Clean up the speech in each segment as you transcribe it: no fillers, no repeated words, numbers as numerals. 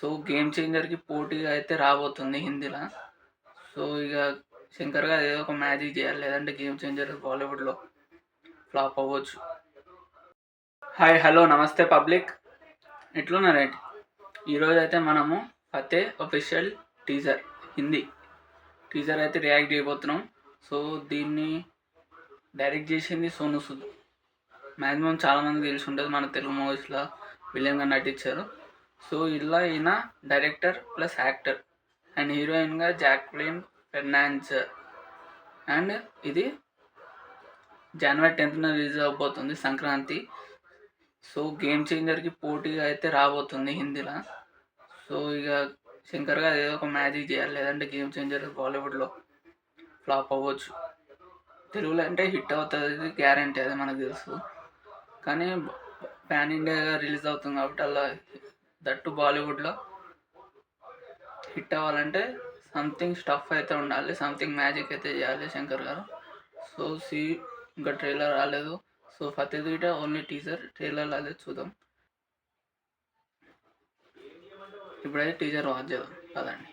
So game చేంజర్కి పోటీగా అయితే రాబోతుంది హిందీలో. సో ఇక శంకర్ గారు ఏదో ఒక మ్యాజిక్ చేయాలి, లేదంటే గేమ్ చేంజర్ బాలీవుడ్లో ఫ్లాప్ అవ్వచ్చు. హాయ్ హలో నమస్తే పబ్లిక్, ఎట్లున్నారేంటి? ఈరోజు అయితే మనము ఫతే అఫీషియల్ హిందీ టీజర్ అయితే రియాక్ట్ చేయబోతున్నాం. సో దీన్ని డైరెక్ట్ చేసింది సోను సూద్. మ్యాక్సిమం చాలామంది తెలిసి ఉంటుంది, మన తెలుగు మూవీస్లో విలియంగా నటించారు. సో ఇలా ఈయన డైరెక్టర్ ప్లస్ యాక్టర్ అండ్ హీరోయిన్గా జాక్లిన్ ఫెర్నాండెజ్. అండ్ ఇది జనవరి 10th రిలీజ్ అవబోతుంది, సంక్రాంతి. సో గేమ్ చేంజర్కి పోటీగా అయితే రాబోతుంది హిందీలో. సో ఇక శంకర్ గారు ఏదో ఒక మ్యాజిక్ చేయాలి, లేదంటే గేమ్ చేంజర్ బాలీవుడ్లో ఫ్లాప్ అవ్వచ్చు. తెలుగులో అంటే హిట్ అవుతుంది గ్యారంటీ, అది మనకు తెలుసు. కానీ పాన్ ఇండియాగా రిలీజ్ అవుతుంది కాబట్టి అలా దట్టు బాలీవుడ్లో హిట్ అవ్వాలంటే సంథింగ్ స్టఫ్ అయితే ఉండాలి, సంథింగ్ మ్యాజిక్ అయితే చేయాలి శంకర్ గారు. సో ఇంకా ట్రైలర్ రాలేదు. సో ఫతేదీట ఓన్లీ టీజర్, ట్రైలర్ రాలేదు, చూద్దాం. ఇప్పుడైతే టీజర్ వాచ్ చేద్దాం కదండి.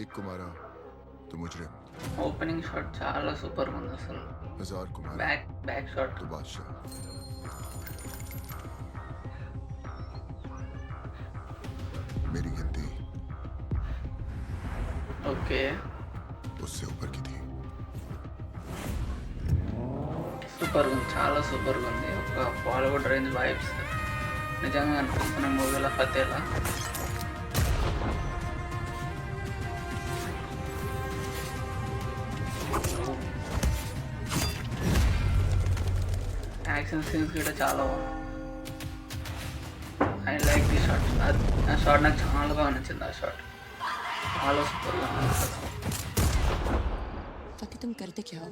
एक कुमारा तो मुजरिम, ఓపెనింగ్ షాట్ చాలా సూపర్ ఉంది అసలు. हजार कुमारा బ్యాక్ షాట్ तो बादशाह, मेरी गिनती ఓకే उससे ऊपर की थी. సూపర్గా ఉంది, చాలా సూపర్గా ఉంది. ఒక బాలీవుడ్ రేంజ్ వైబ్స్ నిజంగా అనిపిస్తున్న మూవీలో ఫతేలా. యాక్షన్ సీన్స్ కూడా చాలా బాగుంది. I like the shot. ఆ షాట్ నాకు చాలా బాగా నచ్చింది. ఆ షాట్ చాలా సూపర్గా ఉంది. फतेह तुम करते क्या हो?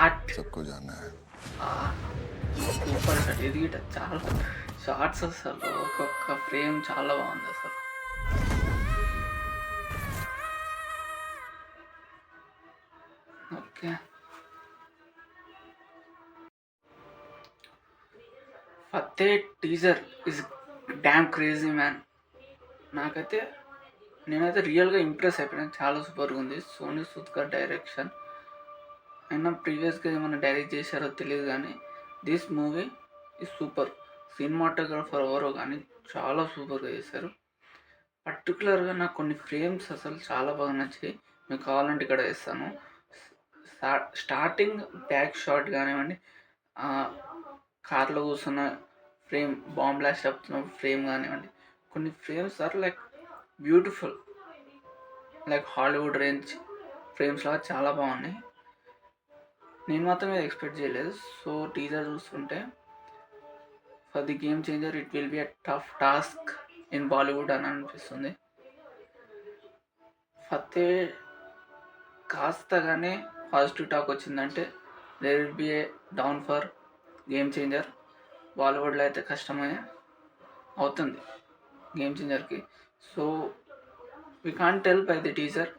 ఆర్ట్ सबको जानना है. Super shot. ఇది గిట్ట చాలా షార్ట్స్ అసలు ఒక్కొక్క ఫ్రేమ్ చాలా బాగుంది అసలు. Okay Fateh teaser is dam crazy man. నేనైతే రియల్గా ఇంప్రెస్ అయిపోయాను, చాలా సూపర్గా ఉంది. సోను సూద్ గారి డైరెక్షన్. అయినా ప్రీవియస్గా ఏమైనా డైరెక్ట్ చేశారో తెలియదు, కానీ this movie is super. Cinematographer ఎవరో కానీ చాలా సూపర్గా చేశారు. పర్టికులర్గా నాకు కొన్ని ఫ్రేమ్స్ అసలు చాలా బాగా నచ్చాయి. మీకు కావాలంటే ఇక్కడ వేస్తాను. స్టార్టింగ్ బ్యాక్ షాట్ కానివ్వండి, కార్లో కూర్చున్న ఫ్రేమ్, బాంబ్ బ్లాస్ట్ చెప్తున్న ఫ్రేమ్ కానివ్వండి, కొన్ని frames are like beautiful, like Hollywood range frames లాగా చాలా బాగున్నాయి. నేను మాత్రం ఎక్స్పెక్ట్ చేయలేదు. సో టీజర్ చూస్తుంటే for the game changer it will be a tough task in Bollywood అని అనిపిస్తుంది. ఫతే కాస్తగానే పాజిటివ్ టాక్ వచ్చిందంటే there will be a down for game changer. బాలీవుడ్లో అయితే కష్టమే అవుతుంది గేమ్ చేంజర్కి. So we can't tell by the teaser.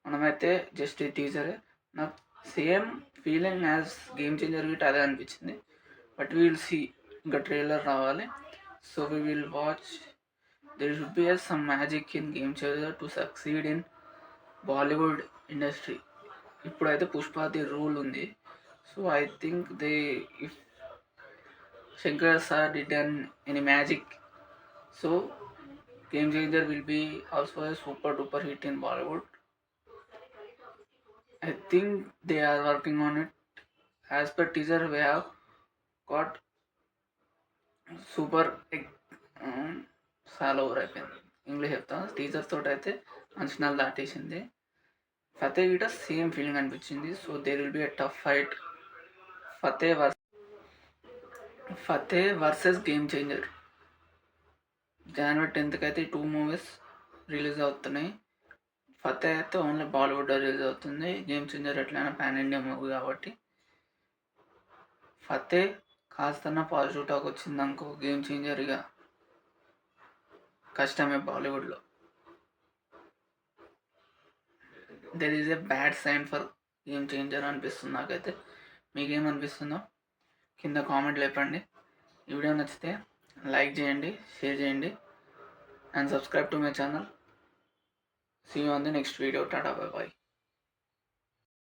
మనమైతే జస్ట్ ఈ టీజరే. నాకు same feeling as game changer గిట్ అదే అనిపించింది. బట్ వీ విల్ సీ, ఇంకా ట్రైలర్ రావాలి. So we will watch. There should be some magic in game changer to succeed in Bollywood industry. ఇప్పుడైతే పుష్పాది రూల్ ఉంది. So I think they if Shankar sir did any magic, so game changer will be also a super duper hit in Bollywood. I think they are working on it. As per teaser we have got super చాలా over అయిపోయింది English చెప్తాను. Teaser తోటి అయితే అంచనాలు దాటేసింది. ఫతే గిట same feeling అనిపించింది. So there will be a tough fight. Fateh versus game changer. జనవరి 10th అయితే 2 మూవీస్ రిలీజ్ అవుతున్నాయి. ఫతే అయితే ఓన్లీ బాలీవుడ్ రిలీజ్ అవుతుంది. గేమ్ చేంజర్ ఎట్లయినా పాన్ ఇండియా మూవీ కాబట్టి ఫతే కాస్తన్నా పాజిటివ్ టాక్ వచ్చింది అనుకో, గేమ్ చేంజర్ ఇక కష్టమే బాలీవుడ్లో. There is a bad sign for game changer అనిపిస్తుంది నాకైతే. మీకేమనిపిస్తుందో కింద కామెంట్ లేపండి. ఈ వీడియో నచ్చితే లైక్ చేయండి, షేర్ చేయండి and subscribe to my channel. See you on the next video. Tata, bye bye.